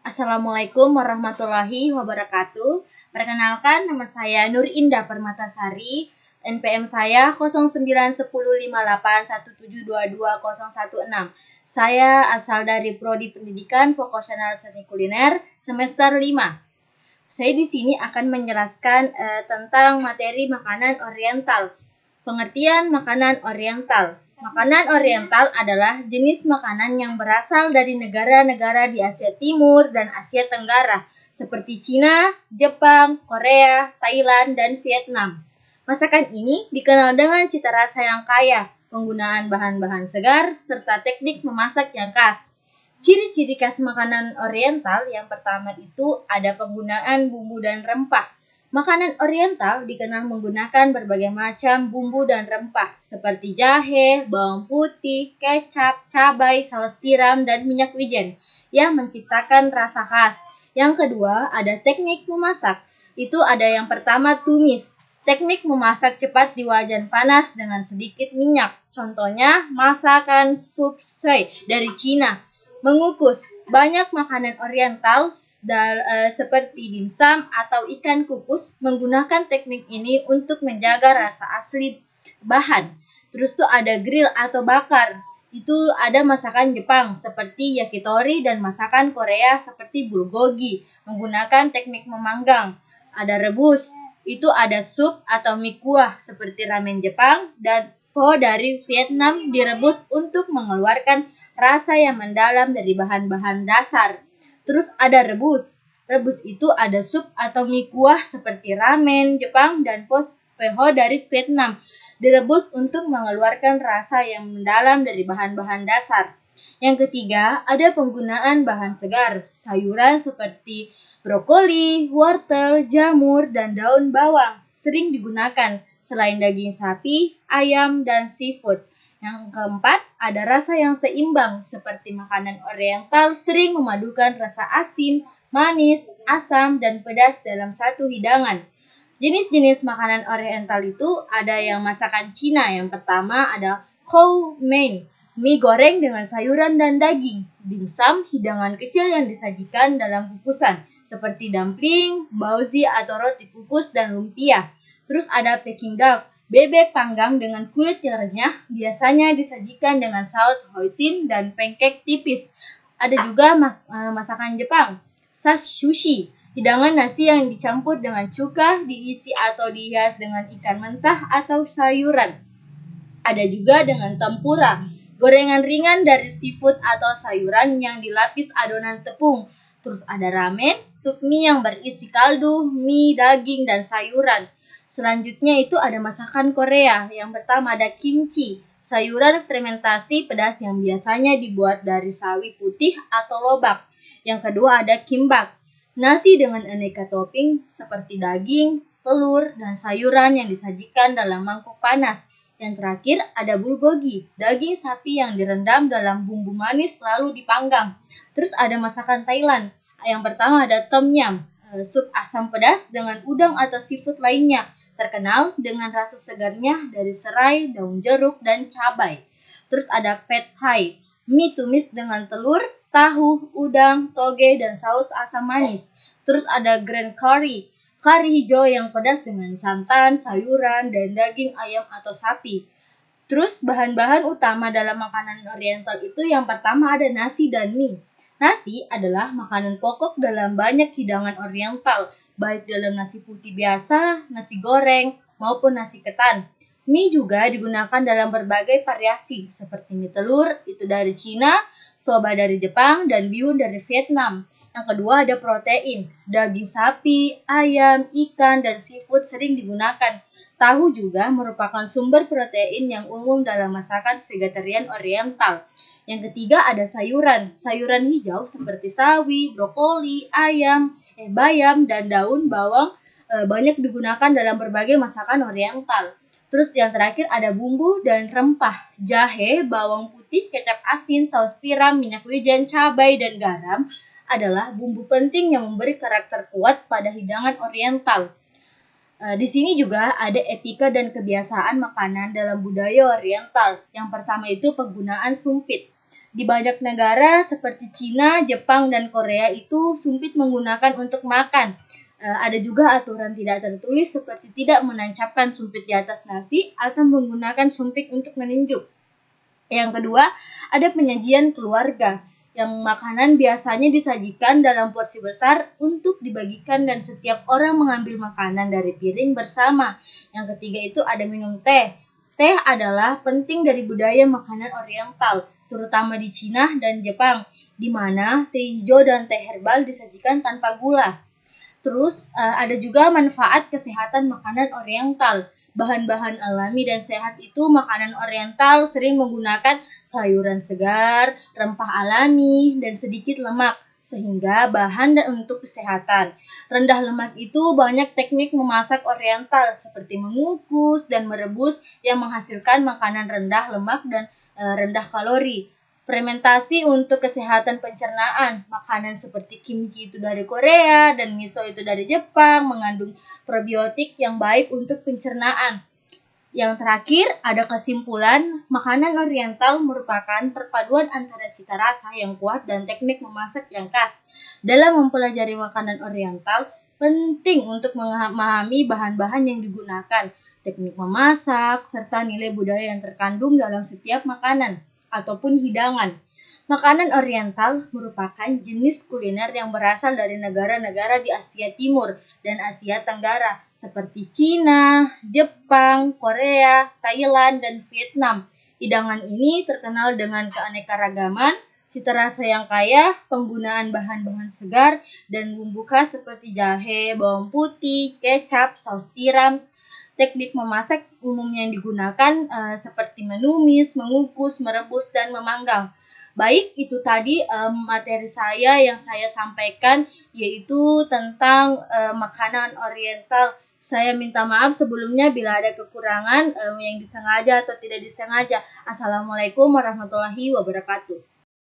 Assalamualaikum warahmatullahi wabarakatuh. Perkenalkan, nama saya Nur Indah Permatasari. NPM saya 09105817220016. Saya asal dari Prodi Pendidikan Vokasional Seni Kuliner semester 5. Saya di sini akan menjelaskan tentang materi makanan oriental. Pengertian makanan oriental. Makanan oriental adalah jenis makanan yang berasal dari negara-negara di Asia Timur dan Asia Tenggara, seperti Cina, Jepang, Korea, Thailand, dan Vietnam. Masakan ini dikenal dengan cita rasa yang kaya, penggunaan bahan-bahan segar, serta teknik memasak yang khas. Ciri-ciri khas makanan oriental yang pertama itu ada penggunaan bumbu dan rempah. Makanan oriental dikenal menggunakan berbagai macam bumbu dan rempah seperti jahe, bawang putih, kecap, cabai, saus tiram, dan minyak wijen yang menciptakan rasa khas. Yang kedua ada teknik memasak. Itu ada yang pertama tumis. Teknik memasak cepat di wajan panas dengan sedikit minyak. Contohnya masakan sup sei dari Cina. Mengukus. Banyak makanan oriental seperti dimsum atau ikan kukus menggunakan teknik ini untuk menjaga rasa asli bahan. Terus tuh ada grill atau bakar. Itu ada masakan Jepang seperti yakitori dan masakan Korea seperti bulgogi menggunakan teknik memanggang. Ada rebus. Itu ada sup atau mie kuah seperti ramen Jepang dan pho dari Vietnam direbus untuk mengeluarkan rasa yang mendalam dari bahan-bahan dasar. Terus ada rebus. Rebus itu ada sup atau mie kuah seperti ramen Jepang dan pho dari Vietnam. Direbus untuk mengeluarkan rasa yang mendalam dari bahan-bahan dasar. Yang ketiga, ada penggunaan bahan segar, sayuran seperti brokoli, wortel, jamur, dan daun bawang sering digunakan selain daging sapi, ayam, dan seafood. Yang keempat, ada rasa yang seimbang seperti makanan oriental sering memadukan rasa asin, manis, asam, dan pedas dalam satu hidangan. Jenis-jenis makanan oriental itu ada yang masakan Cina. Yang pertama ada chow mein, mie goreng dengan sayuran dan daging. Dimsum, hidangan kecil yang disajikan dalam kukusan seperti dumpling, baozi atau roti kukus dan lumpia. Terus ada Peking duck, bebek panggang dengan kulit yang renyah, biasanya disajikan dengan saus hoisin dan pancake tipis. Ada juga masakan Jepang, sushi, hidangan nasi yang dicampur dengan cuka, diisi atau dihias dengan ikan mentah atau sayuran. Ada juga dengan tempura, gorengan ringan dari seafood atau sayuran yang dilapis adonan tepung. Terus ada ramen, sup mie yang berisi kaldu, mie, daging, dan sayuran. Selanjutnya itu ada masakan Korea. Yang pertama ada kimchi, sayuran fermentasi pedas yang biasanya dibuat dari sawi putih atau lobak. Yang kedua ada kimbap, nasi dengan aneka topping seperti daging, telur, dan sayuran yang disajikan dalam mangkuk panas. Yang terakhir ada bulgogi, daging sapi yang direndam dalam bumbu manis lalu dipanggang. Terus ada masakan Thailand. Yang pertama ada tom yum, sup asam pedas dengan udang atau seafood lainnya, terkenal dengan rasa segarnya dari serai, daun jeruk, dan cabai. Terus ada pad thai, mie tumis dengan telur, tahu, udang, toge, dan saus asam manis. Terus ada green curry, kari hijau yang pedas dengan santan, sayuran, dan daging ayam atau sapi. Terus bahan-bahan utama dalam makanan oriental itu yang pertama ada nasi dan mie. Nasi adalah makanan pokok dalam banyak hidangan oriental, baik dalam nasi putih biasa, nasi goreng, maupun nasi ketan. Mie juga digunakan dalam berbagai variasi, seperti mie telur, itu dari Cina, soba dari Jepang, dan bihun dari Vietnam. Yang kedua ada protein, daging sapi, ayam, ikan, dan seafood sering digunakan. Tahu juga merupakan sumber protein yang umum dalam masakan vegetarian oriental. Yang ketiga ada sayuran. Sayuran hijau seperti sawi, brokoli, bayam, dan daun bawang banyak digunakan dalam berbagai masakan oriental. Terus yang terakhir ada bumbu dan rempah. Jahe, bawang putih, kecap asin, saus tiram, minyak wijen, cabai, dan garam adalah bumbu penting yang memberi karakter kuat pada hidangan oriental. Di sini juga ada etika dan kebiasaan makanan dalam budaya oriental. Yang pertama itu penggunaan sumpit. Di banyak negara seperti Cina, Jepang, dan Korea itu sumpit menggunakan untuk makan. Ada juga aturan tidak tertulis seperti tidak menancapkan sumpit di atas nasi atau menggunakan sumpit untuk menunjuk. Yang kedua, ada penyajian keluarga, yang makanan biasanya disajikan dalam porsi besar untuk dibagikan dan setiap orang mengambil makanan dari piring bersama. Yang ketiga itu ada minum teh. Teh adalah penting dari budaya makanan Oriental, terutama di Cina dan Jepang, di mana teh hijau dan teh herbal disajikan tanpa gula. Terus ada juga manfaat kesehatan makanan Oriental. Bahan-bahan alami dan sehat itu makanan Oriental sering menggunakan sayuran segar, rempah alami, dan sedikit lemak sehingga bahan dan untuk kesehatan. Rendah lemak itu banyak teknik memasak Oriental seperti mengukus dan merebus yang menghasilkan makanan rendah lemak dan rendah kalori. Fermentasi untuk kesehatan pencernaan. Makanan seperti kimchi itu dari Korea dan miso itu dari Jepang mengandung probiotik yang baik untuk pencernaan. Yang terakhir, ada kesimpulan, makanan Oriental merupakan perpaduan antara cita rasa yang kuat dan teknik memasak yang khas. Dalam mempelajari makanan Oriental, penting untuk memahami bahan-bahan yang digunakan, teknik memasak, serta nilai budaya yang terkandung dalam setiap makanan ataupun hidangan. Makanan Oriental merupakan jenis kuliner yang berasal dari negara-negara di Asia Timur dan Asia Tenggara seperti Cina, Jepang, Korea, Thailand, dan Vietnam. Hidangan ini terkenal dengan keanekaragaman, cita rasa yang kaya, penggunaan bahan-bahan segar, dan bumbu khas seperti jahe, bawang putih, kecap, saus tiram. Teknik memasak umumnya yang digunakan seperti menumis, mengukus, merebus, dan memanggang. Baik, itu tadi materi saya yang saya sampaikan, yaitu tentang makanan Oriental. Saya minta maaf sebelumnya bila ada kekurangan yang disengaja atau tidak disengaja. Assalamualaikum warahmatullahi wabarakatuh.